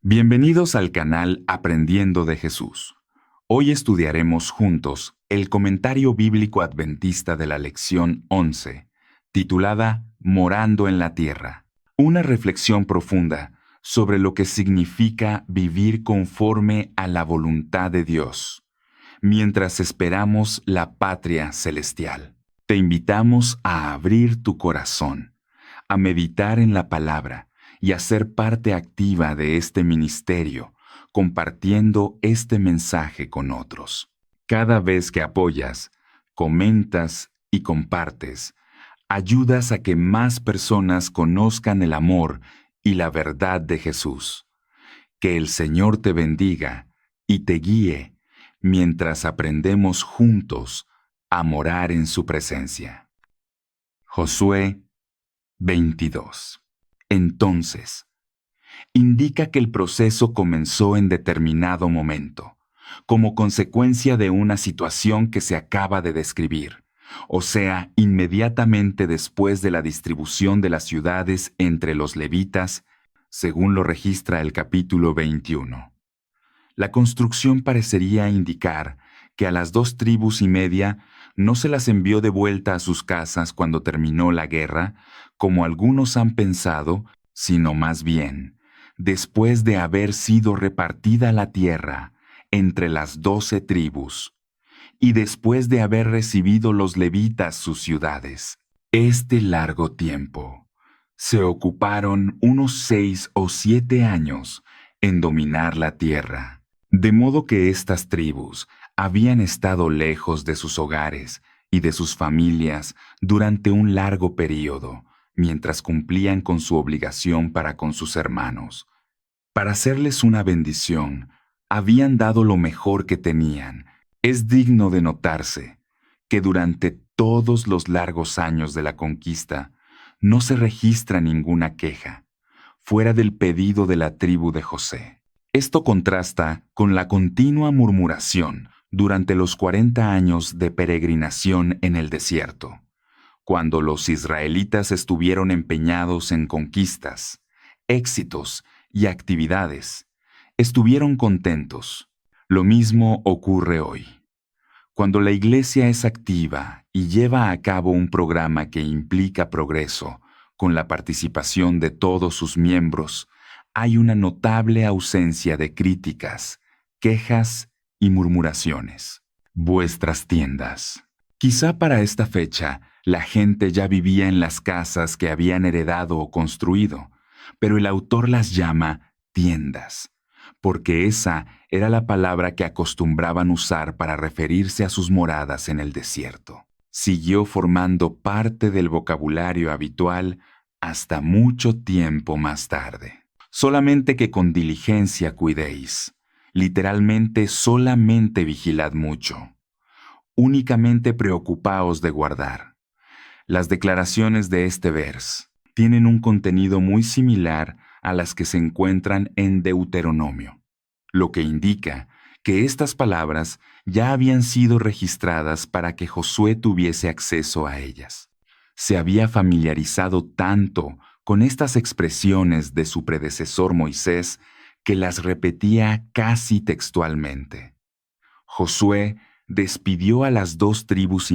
Bienvenidos al canal Aprendiendo de Jesús. Hoy estudiaremos juntos el comentario bíblico adventista de la lección 11, titulada Morando en la Tierra. Una reflexión profunda sobre lo que significa vivir conforme a la voluntad de Dios, mientras esperamos la patria celestial. Te invitamos a abrir tu corazón, a meditar en la palabra y a ser parte activa de este ministerio, compartiendo este mensaje con otros. Cada vez que apoyas, comentas y compartes, ayudas a que más personas conozcan el amor y la verdad de Jesús. Que el Señor te bendiga y te guíe mientras aprendemos juntos a morar en su presencia. Josué 22. Entonces, indica que el proceso comenzó en determinado momento, como consecuencia de una situación que se acaba de describir, o sea, inmediatamente después de la distribución de las ciudades entre los levitas, según lo registra el capítulo 21. La construcción parecería indicar que a las 2,5 tribus no se las envió de vuelta a sus casas cuando terminó la guerra, como algunos han pensado, sino más bien, después de haber sido repartida la tierra entre las 12 tribus, y después de haber recibido los levitas sus ciudades. Este largo tiempo se ocuparon unos 6 o 7 años en dominar la tierra, de modo que estas tribus habían estado lejos de sus hogares y de sus familias durante un largo período, mientras cumplían con su obligación para con sus hermanos. Para hacerles una bendición, habían dado lo mejor que tenían. Es digno de notarse que durante todos los largos años de la conquista no se registra ninguna queja, fuera del pedido de la tribu de José. Esto contrasta con la continua murmuración durante los 40 años de peregrinación en el desierto, cuando los israelitas estuvieron empeñados en conquistas, éxitos y actividades. Estuvieron contentos. Lo mismo ocurre hoy. Cuando la Iglesia es activa y lleva a cabo un programa que implica progreso, con la participación de todos sus miembros, hay una notable ausencia de críticas, quejas y murmuraciones. Vuestras tiendas. Quizá para esta fecha, la gente ya vivía en las casas que habían heredado o construido, pero el autor las llama tiendas, porque esa era la palabra que acostumbraban usar para referirse a sus moradas en el desierto. Siguió formando parte del vocabulario habitual hasta mucho tiempo más tarde. Solamente que con diligencia cuidéis, literalmente solamente vigilad mucho. Únicamente preocupaos de guardar. Las declaraciones de este vers tienen un contenido muy similar a las que se encuentran en Deuteronomio, lo que indica que estas palabras ya habían sido registradas para que Josué tuviese acceso a ellas. Se había familiarizado tanto con estas expresiones de su predecesor Moisés que las repetía casi textualmente. Josué despidió a las 2,5 tribus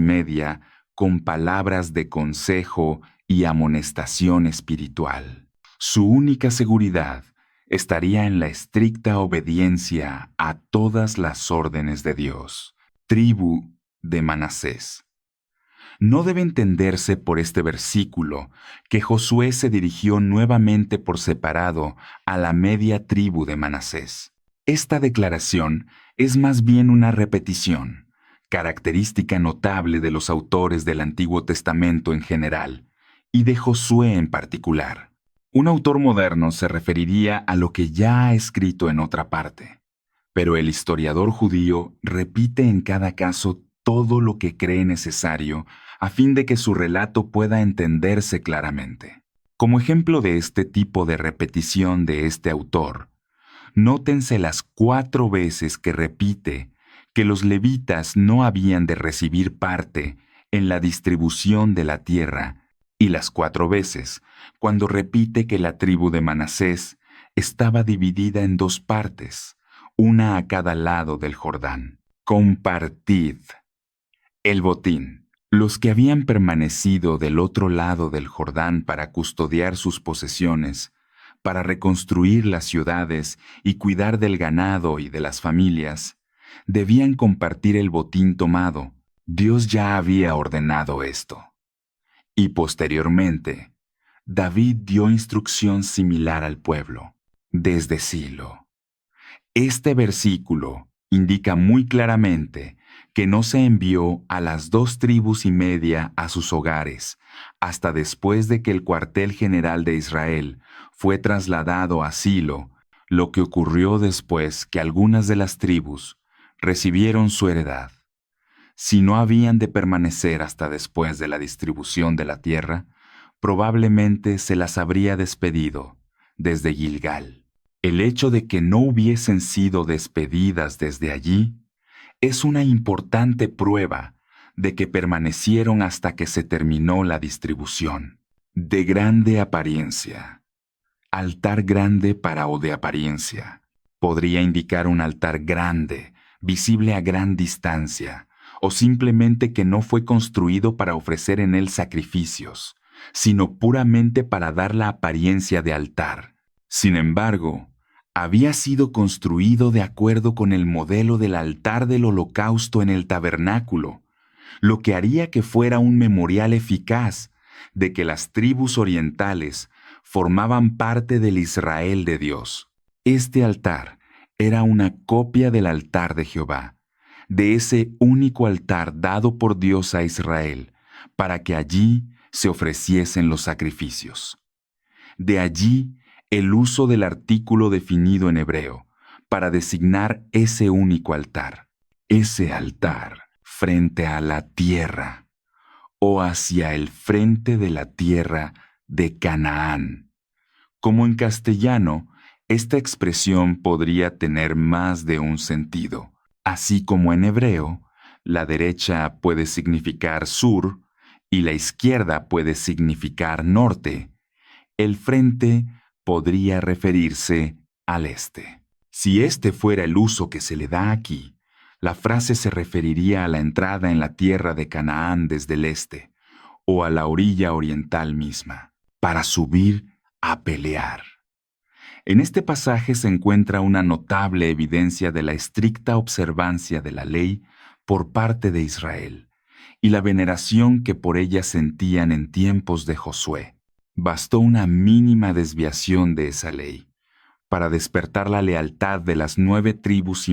con palabras de consejo y amonestación espiritual. Su única seguridad estaría en la estricta obediencia a todas las órdenes de Dios. Tribu de Manasés. No debe entenderse por este versículo que Josué se dirigió nuevamente por separado a la media tribu de Manasés. Esta declaración es más bien una repetición, característica notable de los autores del Antiguo Testamento en general, y de Josué en particular. Un autor moderno se referiría a lo que ya ha escrito en otra parte, pero el historiador judío repite en cada caso todo lo que cree necesario a fin de que su relato pueda entenderse claramente. Como ejemplo de este tipo de repetición de este autor, nótense las 4 veces que repite que los levitas no habían de recibir parte en la distribución de la tierra, y las 4 veces cuando repite que la tribu de Manasés estaba dividida en dos partes, una a cada lado del Jordán. Compartid el botín. Los que habían permanecido del otro lado del Jordán para custodiar sus posesiones, para reconstruir las ciudades y cuidar del ganado y de las familias, debían compartir el botín tomado. Dios ya había ordenado esto. Y posteriormente, David dio instrucción similar al pueblo, desde Silo. Este versículo indica muy claramente que no se envió a las 2,5 tribus a sus hogares hasta después de que el cuartel general de Israel fue trasladado a Silo, lo que ocurrió después que algunas de las tribus recibieron su heredad. Si no habían de permanecer hasta después de la distribución de la tierra, probablemente se las habría despedido desde Gilgal. El hecho de que no hubiesen sido despedidas desde allí es una importante prueba de que permanecieron hasta que se terminó la distribución. De grande apariencia. Altar grande para o de apariencia. Podría indicar un altar grande, visible a gran distancia, o simplemente que no fue construido para ofrecer en él sacrificios, sino puramente para dar la apariencia de altar. Sin embargo, había sido construido de acuerdo con el modelo del altar del holocausto en el tabernáculo, lo que haría que fuera un memorial eficaz de que las tribus orientales formaban parte del Israel de Dios. Este altar era una copia del altar de Jehová, de ese único altar dado por Dios a Israel, para que allí se ofreciesen los sacrificios. De allí el uso del artículo definido en hebreo, para designar ese único altar. Ese altar frente a la tierra, o hacia el frente de la tierra de Canaán. Como en castellano, esta expresión podría tener más de un sentido. Así como en hebreo, la derecha puede significar sur y la izquierda puede significar norte. El frente podría referirse al este. Si este fuera el uso que se le da aquí, la frase se referiría a la entrada en la tierra de Canaán desde el este, o a la orilla oriental misma, para subir a pelear. En este pasaje se encuentra una notable evidencia de la estricta observancia de la ley por parte de Israel y la veneración que por ella sentían en tiempos de Josué. Bastó una mínima desviación de esa ley para despertar la lealtad de las 9,5 tribus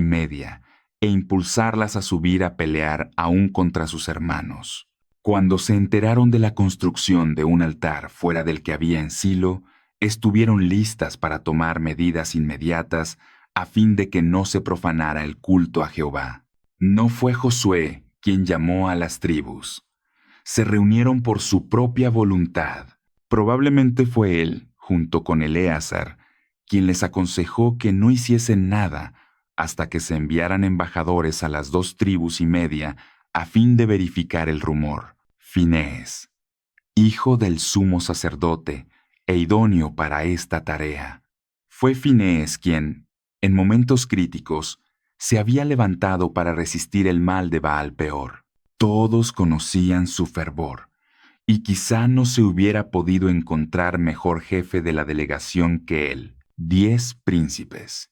e impulsarlas a subir a pelear aún contra sus hermanos. Cuando se enteraron de la construcción de un altar fuera del que había en Silo, estuvieron listas para tomar medidas inmediatas a fin de que no se profanara el culto a Jehová. No fue Josué quien llamó a las tribus. Se reunieron por su propia voluntad. Probablemente fue él, junto con Eleazar, quien les aconsejó que no hiciesen nada hasta que se enviaran embajadores a las 2,5 tribus a fin de verificar el rumor. Finehés, hijo del sumo sacerdote e idóneo para esta tarea. Fue Finehés quien, en momentos críticos, se había levantado para resistir el mal de Baal Peor. Todos conocían su fervor, y quizá no se hubiera podido encontrar mejor jefe de la delegación que él. 10 príncipes.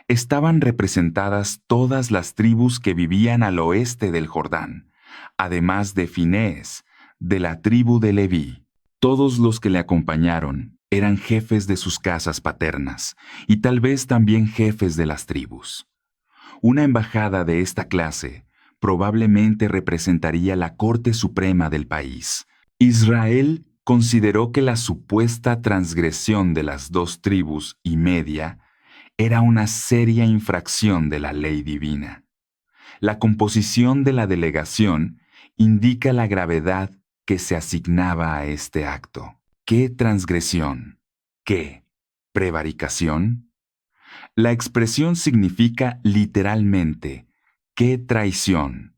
Estaban representadas todas las tribus que vivían al oeste del Jordán, además de Finehés, de la tribu de Leví. Todos los que le acompañaron eran jefes de sus casas paternas y tal vez también jefes de las tribus. Una embajada de esta clase probablemente representaría la Corte Suprema del país. Israel consideró que la supuesta transgresión de las 2,5 tribus era una seria infracción de la ley divina. La composición de la delegación indica la gravedad que se asignaba a este acto. ¿Qué transgresión? ¿Qué prevaricación? La expresión significa literalmente ¡qué traición!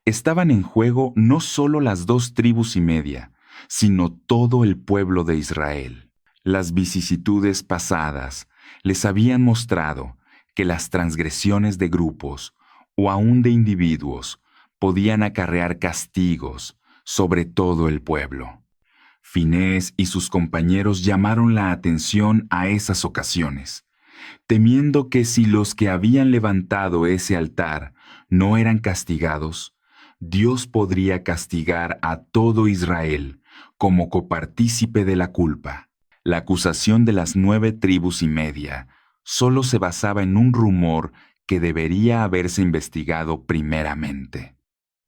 Estaban en juego no solo las 2,5 tribus, sino todo el pueblo de Israel. Las vicisitudes pasadas les habían mostrado que las transgresiones de grupos o aún de individuos podían acarrear castigos sobre todo el pueblo. Finés y sus compañeros llamaron la atención a esas ocasiones, temiendo que si los que habían levantado ese altar no eran castigados, Dios podría castigar a todo Israel como copartícipe de la culpa. La acusación de las 9,5 tribus solo se basaba en un rumor que debería haberse investigado primeramente.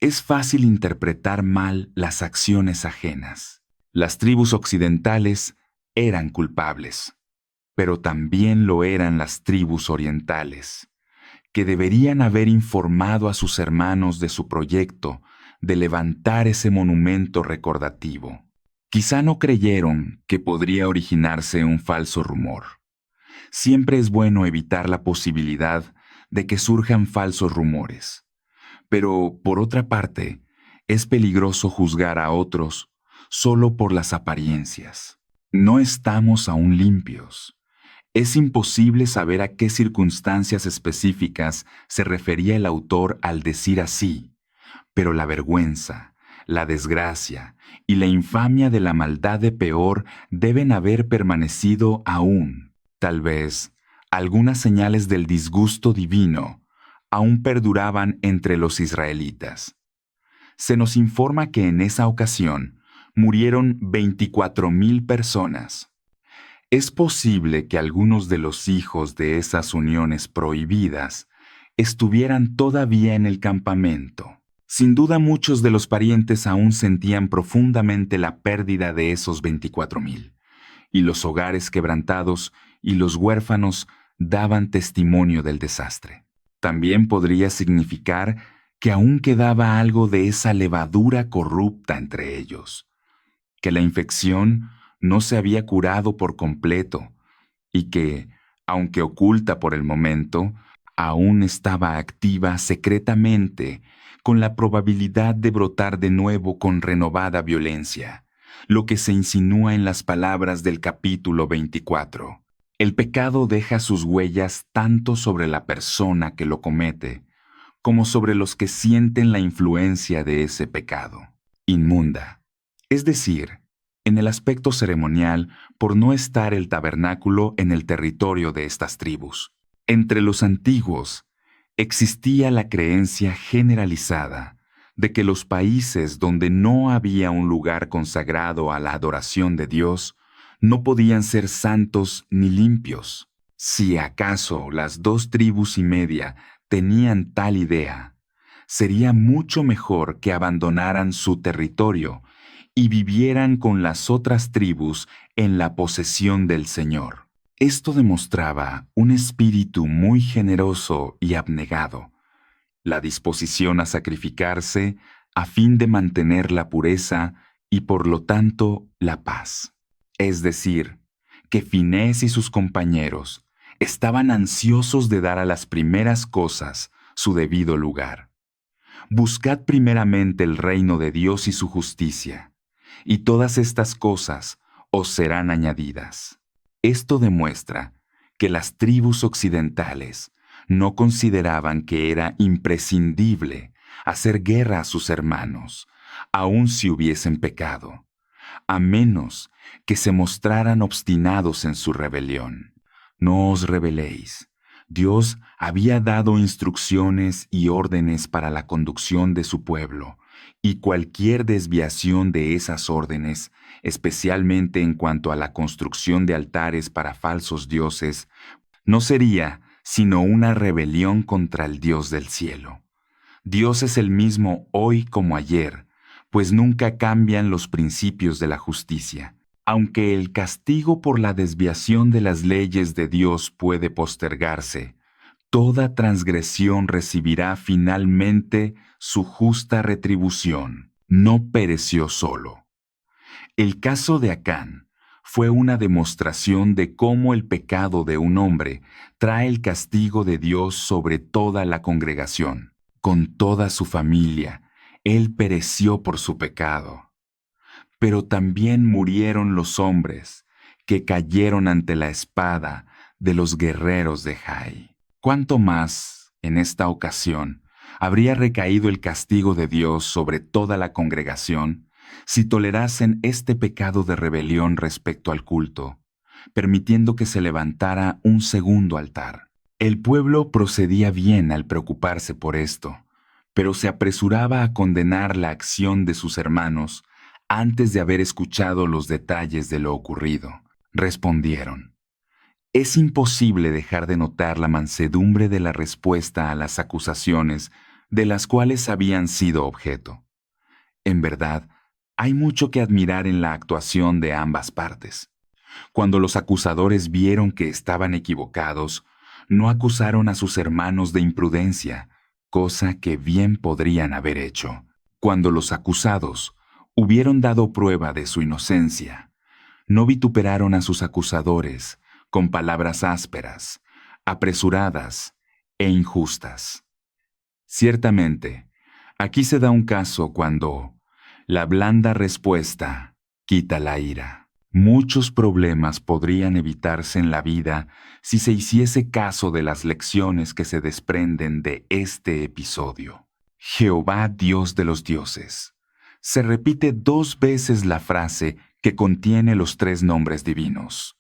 Es fácil interpretar mal las acciones ajenas. Las tribus occidentales eran culpables, pero también lo eran las tribus orientales, que deberían haber informado a sus hermanos de su proyecto de levantar ese monumento recordativo. Quizá no creyeron que podría originarse un falso rumor. Siempre es bueno evitar la posibilidad de que surjan falsos rumores. Pero, por otra parte, es peligroso juzgar a otros solo por las apariencias. No estamos aún limpios. Es imposible saber a qué circunstancias específicas se refería el autor al decir así, pero la vergüenza, la desgracia y la infamia de la maldad de Peor deben haber permanecido aún. Tal vez algunas señales del disgusto divino aún perduraban entre los israelitas. Se nos informa que en esa ocasión murieron 24,000 personas. Es posible que algunos de los hijos de esas uniones prohibidas estuvieran todavía en el campamento. Sin duda muchos de los parientes aún sentían profundamente la pérdida de esos 24,000, y los hogares quebrantados y los huérfanos daban testimonio del desastre. También podría significar que aún quedaba algo de esa levadura corrupta entre ellos, que la infección no se había curado por completo y que, aunque oculta por el momento, aún estaba activa secretamente, con la probabilidad de brotar de nuevo con renovada violencia, lo que se insinúa en las palabras del capítulo 24. El pecado deja sus huellas tanto sobre la persona que lo comete, como sobre los que sienten la influencia de ese pecado. Inmunda. Es decir, en el aspecto ceremonial, por no estar el tabernáculo en el territorio de estas tribus. Entre los antiguos, existía la creencia generalizada de que los países donde no había un lugar consagrado a la adoración de Dios no podían ser santos ni limpios. Si acaso las 2,5 tribus tenían tal idea, sería mucho mejor que abandonaran su territorio y vivieran con las otras tribus en la posesión del Señor. Esto demostraba un espíritu muy generoso y abnegado, la disposición a sacrificarse a fin de mantener la pureza y por lo tanto la paz. Es decir, que Finés y sus compañeros estaban ansiosos de dar a las primeras cosas su debido lugar. Buscad primeramente el reino de Dios y su justicia, y todas estas cosas os serán añadidas. Esto demuestra que las tribus occidentales no consideraban que era imprescindible hacer guerra a sus hermanos, aun si hubiesen pecado, a menos que se mostraran obstinados en su rebelión. No os rebeléis. Dios había dado instrucciones y órdenes para la conducción de su pueblo, y cualquier desviación de esas órdenes, especialmente en cuanto a la construcción de altares para falsos dioses, no sería sino una rebelión contra el Dios del cielo. Dios es el mismo hoy como ayer, pues nunca cambian los principios de la justicia. Aunque el castigo por la desviación de las leyes de Dios puede postergarse, toda transgresión recibirá finalmente su justa retribución. No pereció solo. El caso de Acán fue una demostración de cómo el pecado de un hombre trae el castigo de Dios sobre toda la congregación. Con toda su familia, él pereció por su pecado. Pero también murieron los hombres que cayeron ante la espada de los guerreros de Jai. ¿Cuánto más, en esta ocasión, habría recaído el castigo de Dios sobre toda la congregación si tolerasen este pecado de rebelión respecto al culto, permitiendo que se levantara un segundo altar? El pueblo procedía bien al preocuparse por esto, pero se apresuraba a condenar la acción de sus hermanos antes de haber escuchado los detalles de lo ocurrido. Respondieron: es imposible dejar de notar la mansedumbre de la respuesta a las acusaciones de las cuales habían sido objeto. En verdad, hay mucho que admirar en la actuación de ambas partes. Cuando los acusadores vieron que estaban equivocados, no acusaron a sus hermanos de imprudencia, cosa que bien podrían haber hecho. Cuando los acusados hubieron dado prueba de su inocencia, no vituperaron a sus acusadores con palabras ásperas, apresuradas e injustas. Ciertamente, aquí se da un caso cuando la blanda respuesta quita la ira. Muchos problemas podrían evitarse en la vida si se hiciese caso de las lecciones que se desprenden de este episodio. Jehová, Dios de los dioses. Se repite 2 veces la frase que contiene los 3 nombres divinos: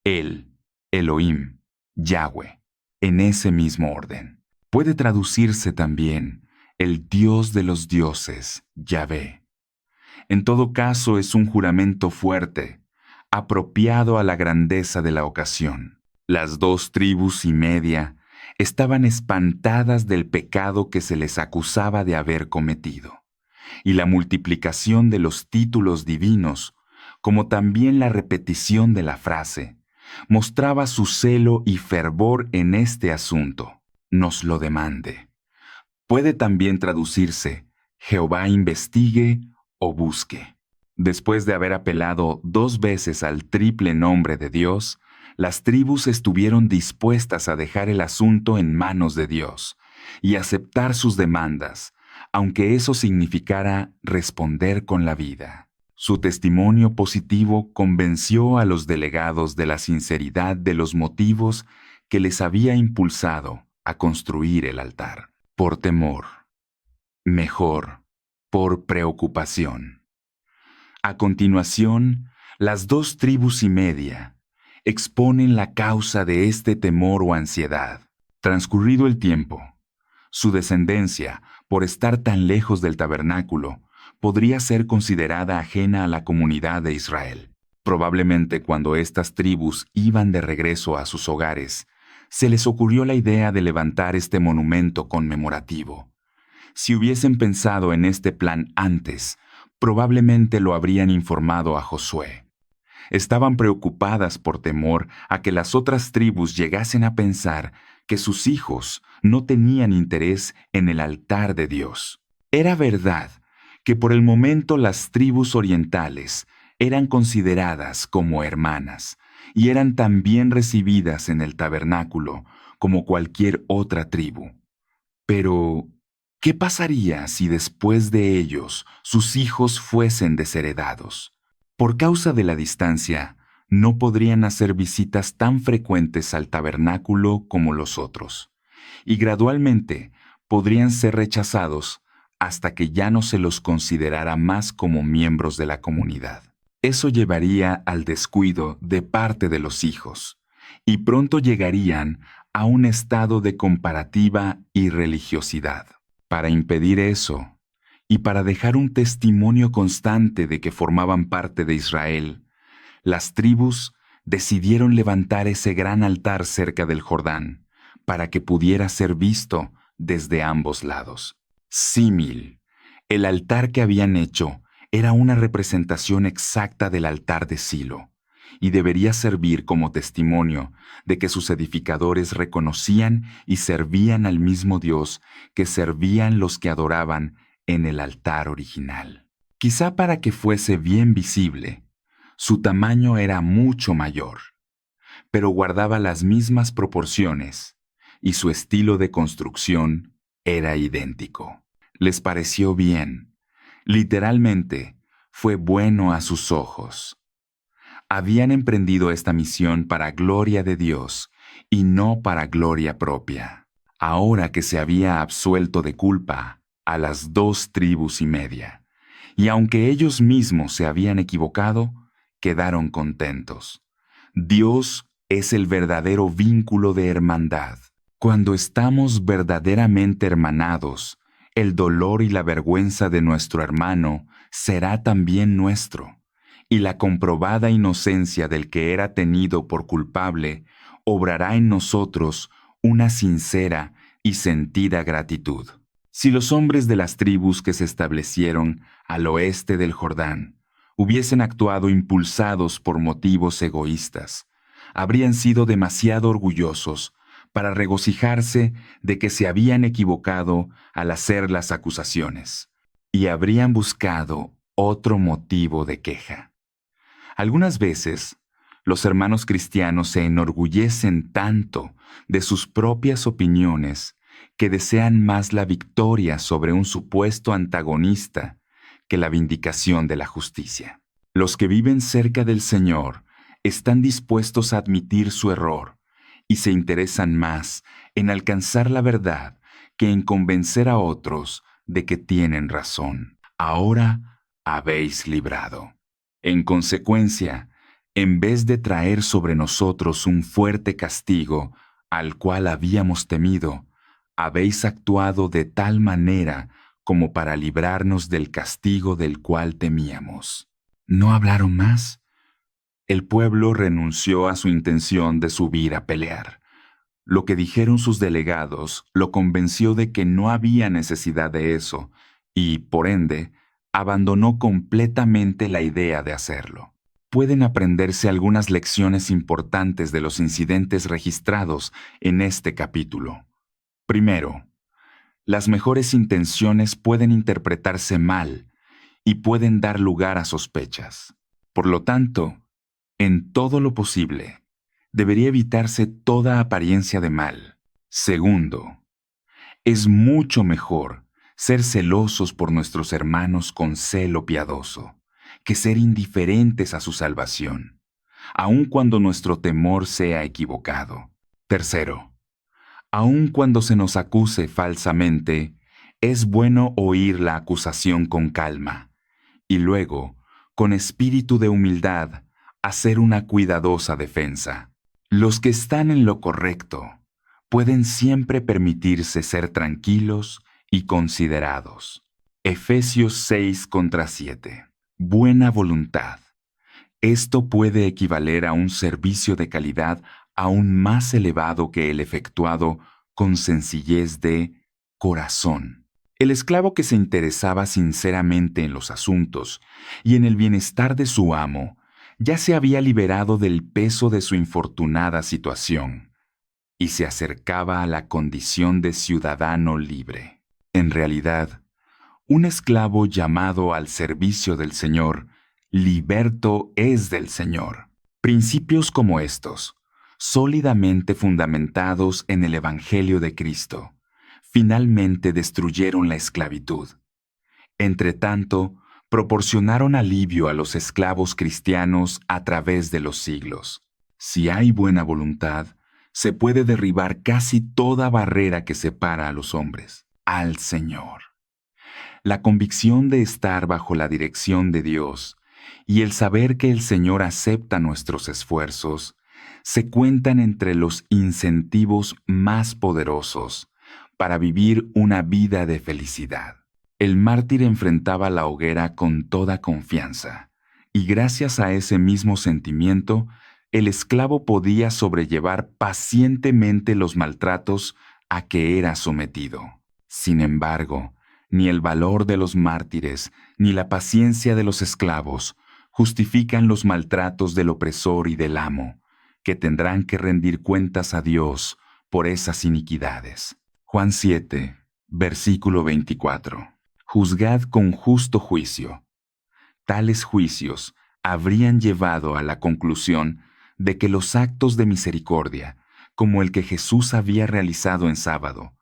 El, Elohim, Yahweh, en ese mismo orden. Puede traducirse también el Dios de los dioses, Yahvé. En todo caso, es un juramento fuerte, apropiado a la grandeza de la ocasión. Las 2 tribus y media estaban espantadas del pecado que se les acusaba de haber cometido, y la multiplicación de los títulos divinos, como también la repetición de la frase, mostraba su celo y fervor en este asunto. Nos lo demande. Puede también traducirse: Jehová investigue o busque. Después de haber apelado 2 veces al triple nombre de Dios, las tribus estuvieron dispuestas a dejar el asunto en manos de Dios y aceptar sus demandas, aunque eso significara responder con la vida. Su testimonio positivo convenció a los delegados de la sinceridad de los motivos que les había impulsado a construir el altar. Por temor. Mejor, por preocupación. A continuación, las 2 tribus y media exponen la causa de este temor o ansiedad. Transcurrido el tiempo, su descendencia, por estar tan lejos del tabernáculo, podría ser considerada ajena a la comunidad de Israel. Probablemente cuando estas tribus iban de regreso a sus hogares, se les ocurrió la idea de levantar este monumento conmemorativo. Si hubiesen pensado en este plan antes, probablemente lo habrían informado a Josué. Estaban preocupadas por temor a que las otras tribus llegasen a pensar que sus hijos no tenían interés en el altar de Dios. Era verdad que por el momento las tribus orientales eran consideradas como hermanas y eran tan bien recibidas en el tabernáculo como cualquier otra tribu. Pero, ¿qué pasaría si después de ellos sus hijos fuesen desheredados? Por causa de la distancia, no podrían hacer visitas tan frecuentes al tabernáculo como los otros, y gradualmente podrían ser rechazados hasta que ya no se los considerara más como miembros de la comunidad. Eso llevaría al descuido de parte de los hijos, y pronto llegarían a un estado de comparativa irreligiosidad. Para impedir eso, y para dejar un testimonio constante de que formaban parte de Israel, las tribus decidieron levantar ese gran altar cerca del Jordán, para que pudiera ser visto desde ambos lados. Símil, el altar que habían hecho era una representación exacta del altar de Silo, y debería servir como testimonio de que sus edificadores reconocían y servían al mismo Dios que servían los que adoraban en el altar original. Quizá para que fuese bien visible, su tamaño era mucho mayor, pero guardaba las mismas proporciones, y su estilo de construcción era idéntico. Les pareció bien. Literalmente, fue bueno a sus ojos. Habían emprendido esta misión para gloria de Dios y no para gloria propia. Ahora que se había absuelto de culpa a las 2,5 tribus, y aunque ellos mismos se habían equivocado, quedaron contentos. Dios es el verdadero vínculo de hermandad. Cuando estamos verdaderamente hermanados, el dolor y la vergüenza de nuestro hermano será también nuestro, y la comprobada inocencia del que era tenido por culpable obrará en nosotros una sincera y sentida gratitud. Si los hombres de las tribus que se establecieron al oeste del Jordán hubiesen actuado impulsados por motivos egoístas, habrían sido demasiado orgullosos para regocijarse de que se habían equivocado al hacer las acusaciones, y habrían buscado otro motivo de queja. Algunas veces, los hermanos cristianos se enorgullecen tanto de sus propias opiniones que desean más la victoria sobre un supuesto antagonista que la vindicación de la justicia. Los que viven cerca del Señor están dispuestos a admitir su error y se interesan más en alcanzar la verdad que en convencer a otros de que tienen razón. Ahora habéis librado. En consecuencia, en vez de traer sobre nosotros un fuerte castigo al cual habíamos temido, habéis actuado de tal manera como para librarnos del castigo del cual temíamos. ¿No hablaron más? El pueblo renunció a su intención de subir a pelear. Lo que dijeron sus delegados lo convenció de que no había necesidad de eso y, por ende, abandonó completamente la idea de hacerlo. Pueden aprenderse algunas lecciones importantes de los incidentes registrados en este capítulo. Primero, las mejores intenciones pueden interpretarse mal y pueden dar lugar a sospechas. Por lo tanto, en todo lo posible, debería evitarse toda apariencia de mal. Segundo, es mucho mejor ser celosos por nuestros hermanos con celo piadoso que ser indiferentes a su salvación, aun cuando nuestro temor sea equivocado. Tercero, aun cuando se nos acuse falsamente, es bueno oír la acusación con calma y luego, con espíritu de humildad, hacer una cuidadosa defensa. Los que están en lo correcto pueden siempre permitirse ser tranquilos y considerados. Efesios 6:7. Buena voluntad. Esto puede equivaler a un servicio de calidad aún más elevado que el efectuado con sencillez de corazón. El esclavo que se interesaba sinceramente en los asuntos y en el bienestar de su amo ya se había liberado del peso de su infortunada situación y se acercaba a la condición de ciudadano libre. En realidad, un esclavo llamado al servicio del Señor, liberto es del Señor. Principios como estos, sólidamente fundamentados en el Evangelio de Cristo, finalmente destruyeron la esclavitud. Entretanto, proporcionaron alivio a los esclavos cristianos a través de los siglos. Si hay buena voluntad, se puede derribar casi toda barrera que separa a los hombres al Señor. La convicción de estar bajo la dirección de Dios y el saber que el Señor acepta nuestros esfuerzos se cuentan entre los incentivos más poderosos para vivir una vida de felicidad. El mártir enfrentaba la hoguera con toda confianza, y gracias a ese mismo sentimiento, el esclavo podía sobrellevar pacientemente los maltratos a que era sometido. Sin embargo, ni el valor de los mártires ni la paciencia de los esclavos justifican los maltratos del opresor y del amo, que tendrán que rendir cuentas a Dios por esas iniquidades. Juan 7, versículo 24. Juzgad con justo juicio. Tales juicios habrían llevado a la conclusión de que los actos de misericordia, como el que Jesús había realizado en sábado,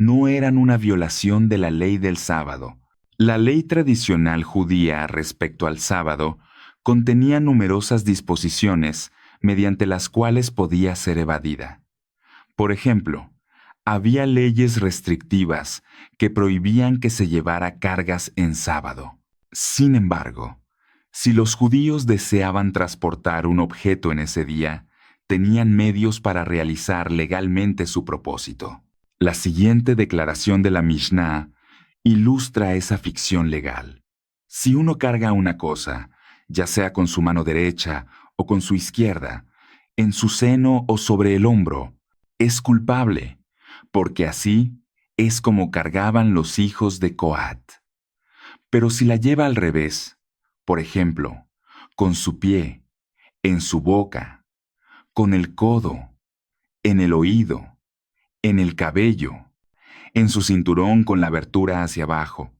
no eran una violación de la ley del sábado. La ley tradicional judía respecto al sábado contenía numerosas disposiciones mediante las cuales podía ser evadida. Por ejemplo, había leyes restrictivas que prohibían que se llevara cargas en sábado. Sin embargo, si los judíos deseaban transportar un objeto en ese día, tenían medios para realizar legalmente su propósito. La siguiente declaración de la Mishnah ilustra esa ficción legal. Si uno carga una cosa, ya sea con su mano derecha o con su izquierda, en su seno o sobre el hombro, es culpable, porque así es como cargaban los hijos de Coat. Pero si la lleva al revés, por ejemplo, con su pie, en su boca, con el codo, en el oído, en el cabello, en su cinturón con la abertura hacia abajo,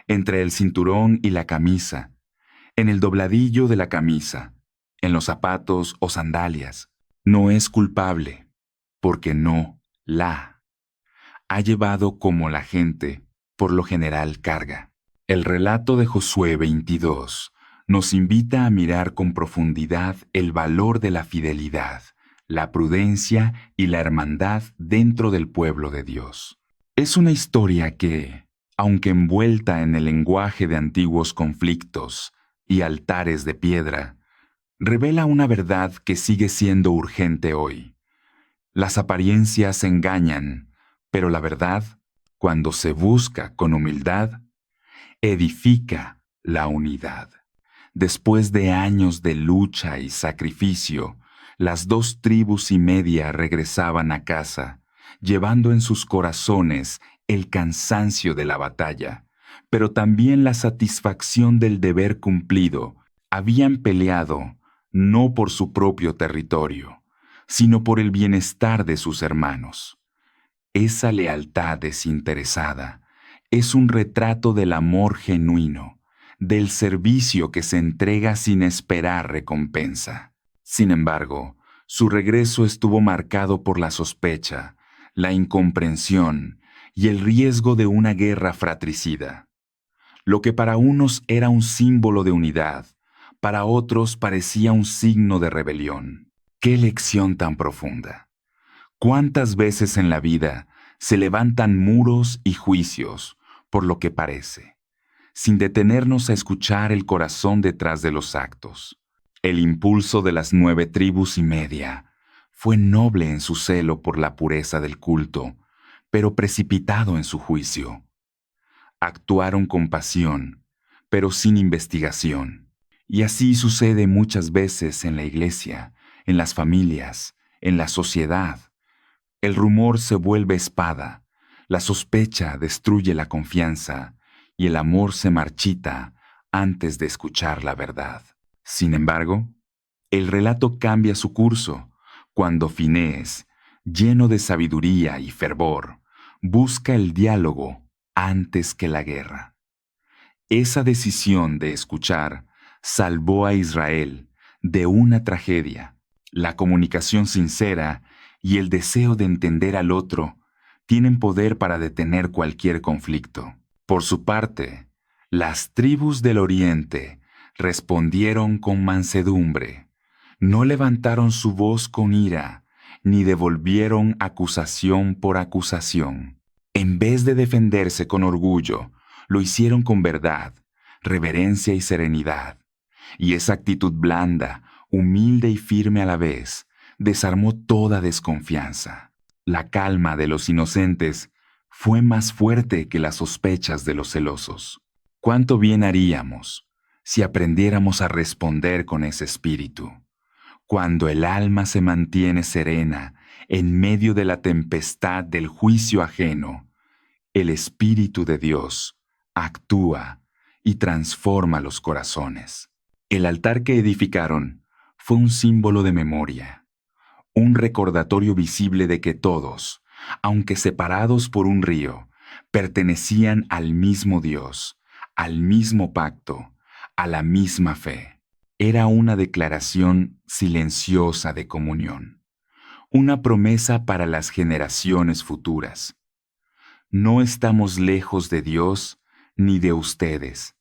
entre el cinturón y la camisa, en el dobladillo de la camisa, en los zapatos o sandalias, no es culpable, porque no la ha llevado como la gente, por lo general, carga. El relato de Josué 22 nos invita a mirar con profundidad el valor de la fidelidad, la prudencia y la hermandad dentro del pueblo de Dios. Es una historia que, aunque envuelta en el lenguaje de antiguos conflictos y altares de piedra, revela una verdad que sigue siendo urgente hoy. Las apariencias engañan, pero la verdad, cuando se busca con humildad, edifica la unidad. Después de años de lucha y sacrificio, las 2,5 tribus regresaban a casa, llevando en sus corazones el cansancio de la batalla, pero también la satisfacción del deber cumplido. Habían peleado no por su propio territorio, sino por el bienestar de sus hermanos. Esa lealtad desinteresada es un retrato del amor genuino, del servicio que se entrega sin esperar recompensa. Sin embargo, su regreso estuvo marcado por la sospecha, la incomprensión y el riesgo de una guerra fratricida. Lo que para unos era un símbolo de unidad, para otros parecía un signo de rebelión. ¡Qué lección tan profunda! ¿Cuántas veces en la vida se levantan muros y juicios por lo que parece, sin detenernos a escuchar el corazón detrás de los actos? El impulso de las 9,5 tribus fue noble en su celo por la pureza del culto, pero precipitado en su juicio. Actuaron con pasión, pero sin investigación. Y así sucede muchas veces en la iglesia, en las familias, en la sociedad. El rumor se vuelve espada, la sospecha destruye la confianza y el amor se marchita antes de escuchar la verdad. Sin embargo, el relato cambia su curso cuando Finés, lleno de sabiduría y fervor, busca el diálogo antes que la guerra. Esa decisión de escuchar salvó a Israel de una tragedia. La comunicación sincera y el deseo de entender al otro tienen poder para detener cualquier conflicto. Por su parte, las tribus del oriente respondieron con mansedumbre. No levantaron su voz con ira, ni devolvieron acusación por acusación. En vez de defenderse con orgullo, lo hicieron con verdad, reverencia y serenidad. Y esa actitud blanda, humilde y firme a la vez, desarmó toda desconfianza. La calma de los inocentes fue más fuerte que las sospechas de los celosos. ¿Cuánto bien haríamos si aprendiéramos a responder con ese espíritu? Cuando el alma se mantiene serena en medio de la tempestad del juicio ajeno, el Espíritu de Dios actúa y transforma los corazones. El altar que edificaron fue un símbolo de memoria, un recordatorio visible de que todos, aunque separados por un río, pertenecían al mismo Dios, al mismo pacto, a la misma fe. Era una declaración silenciosa de comunión, una promesa para las generaciones futuras. No estamos lejos de Dios ni de ustedes.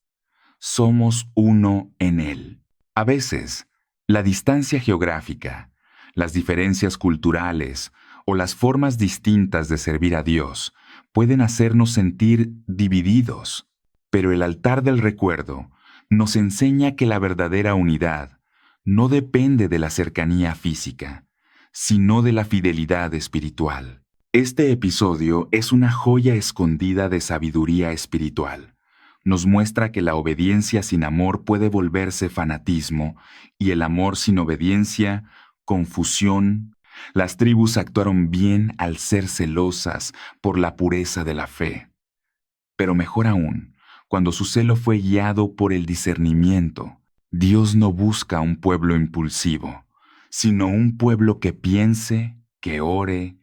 Somos uno en Él. A veces, la distancia geográfica, las diferencias culturales o las formas distintas de servir a Dios pueden hacernos sentir divididos, pero el altar del recuerdo nos enseña que la verdadera unidad no depende de la cercanía física, sino de la fidelidad espiritual. Este episodio es una joya escondida de sabiduría espiritual. Nos muestra que la obediencia sin amor puede volverse fanatismo y el amor sin obediencia, confusión. Las tribus actuaron bien al ser celosas por la pureza de la fe. Pero mejor aún, cuando su celo fue guiado por el discernimiento. Dios no busca un pueblo impulsivo, sino un pueblo que piense, que ore,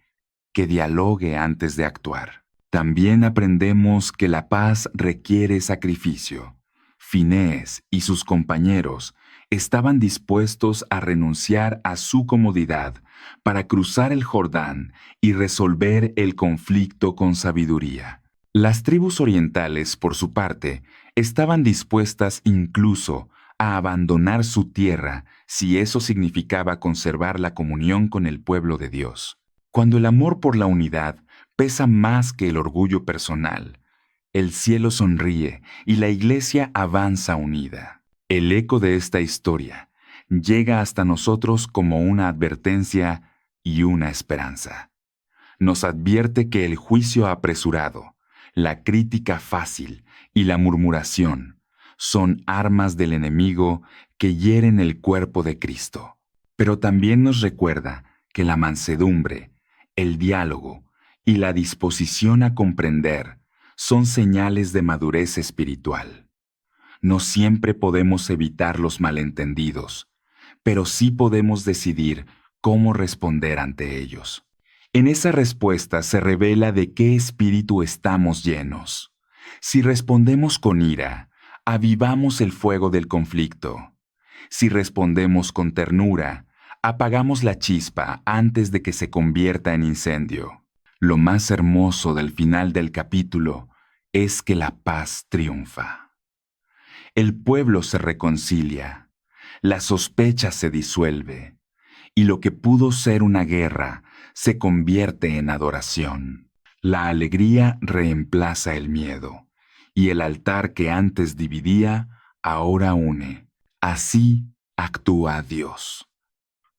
que dialogue antes de actuar. También aprendemos que la paz requiere sacrificio. Finés y sus compañeros estaban dispuestos a renunciar a su comodidad para cruzar el Jordán y resolver el conflicto con sabiduría. Las tribus orientales, por su parte, estaban dispuestas incluso a abandonar su tierra si eso significaba conservar la comunión con el pueblo de Dios. Cuando el amor por la unidad pesa más que el orgullo personal, el cielo sonríe y la iglesia avanza unida. El eco de esta historia llega hasta nosotros como una advertencia y una esperanza. Nos advierte que el juicio apresurado, la crítica fácil y la murmuración son armas del enemigo que hieren el cuerpo de Cristo. Pero también nos recuerda que la mansedumbre, el diálogo y la disposición a comprender son señales de madurez espiritual. No siempre podemos evitar los malentendidos, pero sí podemos decidir cómo responder ante ellos. En esa respuesta se revela de qué espíritu estamos llenos. Si respondemos con ira, avivamos el fuego del conflicto. Si respondemos con ternura, apagamos la chispa antes de que se convierta en incendio. Lo más hermoso del final del capítulo es que la paz triunfa. El pueblo se reconcilia, la sospecha se disuelve, y lo que pudo ser una guerra se convierte en adoración. La alegría reemplaza el miedo, y el altar que antes dividía, ahora une. Así actúa Dios.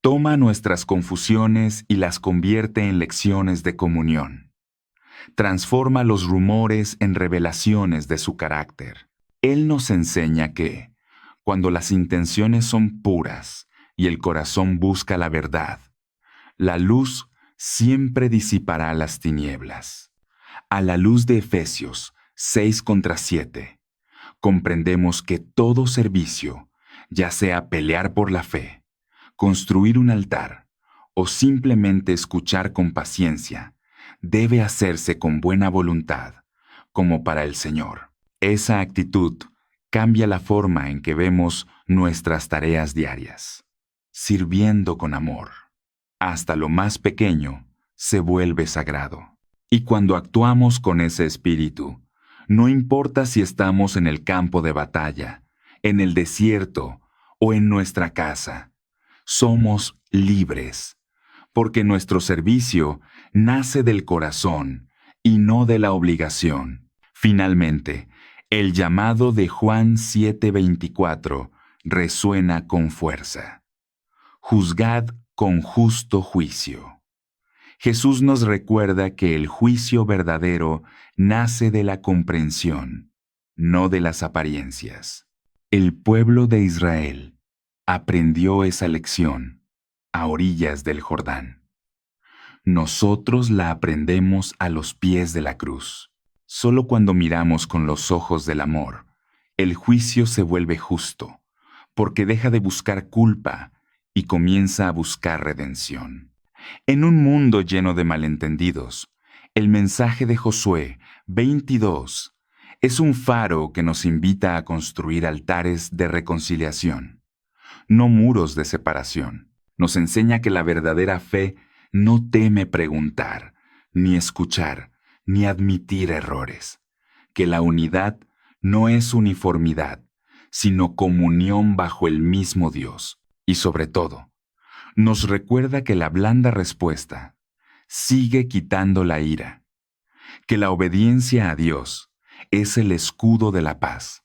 Toma nuestras confusiones y las convierte en lecciones de comunión. Transforma los rumores en revelaciones de su carácter. Él nos enseña que, cuando las intenciones son puras y el corazón busca la verdad, la luz siempre disipará las tinieblas. A la luz de Efesios 6:7, comprendemos que todo servicio, ya sea pelear por la fe, construir un altar o simplemente escuchar con paciencia, debe hacerse con buena voluntad, como para el Señor. Esa actitud cambia la forma en que vemos nuestras tareas diarias, sirviendo con amor. Hasta lo más pequeño se vuelve sagrado. Y cuando actuamos con ese espíritu, no importa si estamos en el campo de batalla, en el desierto o en nuestra casa, somos libres, porque nuestro servicio nace del corazón y no de la obligación. Finalmente, el llamado de Juan 7:24 resuena con fuerza. Juzgad con justo juicio. Jesús nos recuerda que el juicio verdadero nace de la comprensión, no de las apariencias. El pueblo de Israel aprendió esa lección a orillas del Jordán. Nosotros la aprendemos a los pies de la cruz. Solo cuando miramos con los ojos del amor, el juicio se vuelve justo, porque deja de buscar culpa y comienza a buscar redención. En un mundo lleno de malentendidos, el mensaje de Josué 22 es un faro que nos invita a construir altares de reconciliación, no muros de separación. Nos enseña que la verdadera fe no teme preguntar, ni escuchar, ni admitir errores, que la unidad no es uniformidad, sino comunión bajo el mismo Dios. Y sobre todo, nos recuerda que la blanda respuesta sigue quitando la ira, que la obediencia a Dios es el escudo de la paz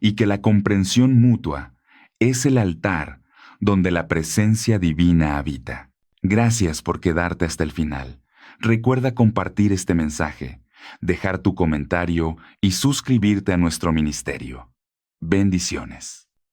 y que la comprensión mutua es el altar donde la presencia divina habita. Gracias por quedarte hasta el final. Recuerda compartir este mensaje, dejar tu comentario y suscribirte a nuestro ministerio. Bendiciones.